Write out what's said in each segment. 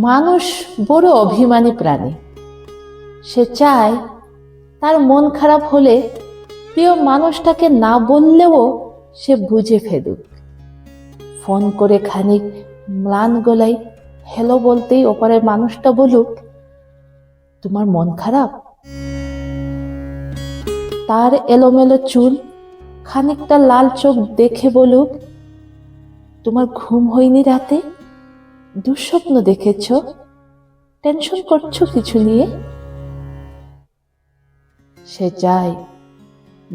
মানুষ বড় অভিমানী প্রাণী। সে চায় তার মন খারাপ হলে প্রিয় মানুষটাকে না বললেও সে বুঝে ফেলুক। ফোন করে খানিক ম্লান গলায় হ্যালো বলতেই ওপরের মানুষটা বলুক, তোমার মন খারাপ? তার এলোমেলো চুল খানিকটা লাল চোখ দেখে বলুক, তোমার ঘুম হয়নি রাতে? দুঃস্বপ্ন দেখেছ? টেনশন করছো কিছু নিয়ে? সে চায়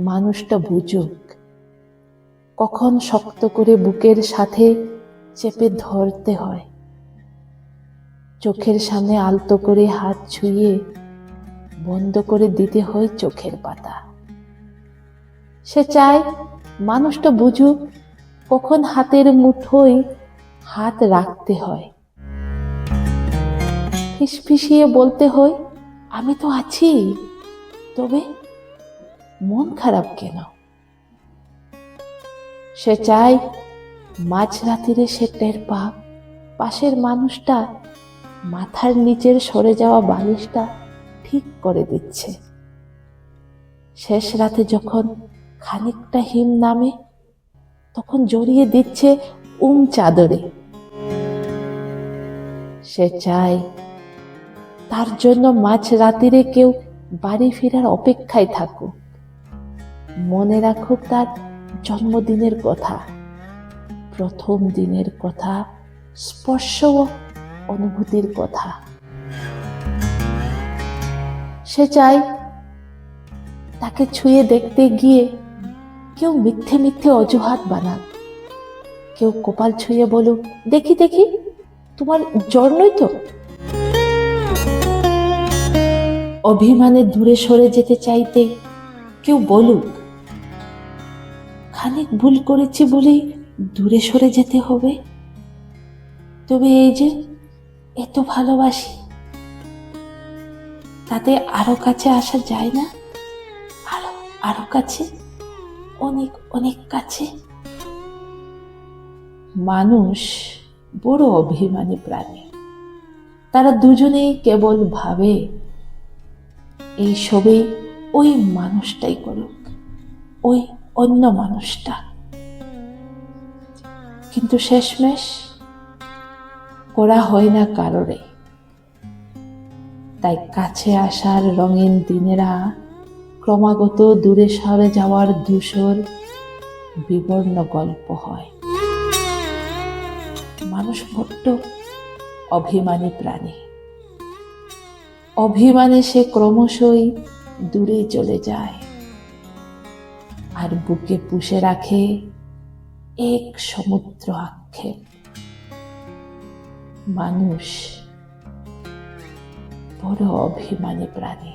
মানুষটা বুঝুক, কখন শক্ত করে বুকের সাথে চেপে ধরতে হয়, চোখের সামনে আলতো করে হাত ছুঁয়ে বন্ধ করে দিতে হয় চোখের পাতা। সে চায় মানুষটা বুঝুক, কখন হাতের মুঠোয় হাত রাখতে হয়, ফিসফিসিয়ে বলতে হয়, আমি তো আছি, তবে মন খারাপ কেন? সে চায় মাঝরাতিরে সে টের পাক পাশের মানুষটা মাথার নিচের সরে যাওয়া বালিশটা ঠিক করে দিচ্ছে। শেষ রাতে যখন খানিকটা হিম নামে, তখন জড়িয়ে দিচ্ছে চাদরে। সে চায় তার জন্য মাঝরাতিরে কেউ বাড়ি ফেরার অপেক্ষায় থাকুক, মনে রাখুক তার জন্মদিনের কথা, প্রথম দিনের কথা, স্পর্শ ও অনুভূতির কথা। সে চায় তাকে ছুঁয়ে দেখতে গিয়ে কেউ মিথ্যে মিথ্যে অজুহাত বানাক, কেউ কপাল ছুঁয়ে বলুক, দেখি দেখি তোমার জ্বর নই তো? অভিমানে দূরে সরে যেতে চাইতে কেউ বলুক, খানিক ভুল করেছি বলেই দূরে সরে যেতে হবে? তবে এই যে এত ভালোবাসি, তাতে আরো কাছে আসা যায় না? আরো আরো কাছে, অনেক অনেক কাছে। মানুষ বড় অভিমানী প্রাণী। তারা দুজনেই কেবল ভাবে এই সবে ওই মানুষটাই করুক, ওই অন্য মানুষটা। কিন্তু শেষমেশ করা হয় না কারোরে। তাই কাছে আসার রঙিন দিনেরা ক্রমাগত দূরে সরে যাওয়ার ধূসর বিবর্ণ গল্প হয়। মানুষ বড্ড অভিমানী প্রাণী। অভিমানে সে ক্রমশই দূরে চলে যায়, আর বুকে পুষে রাখে এক সমুদ্র আক্ষেপ। মানুষ বড় অভিমানী প্রাণী।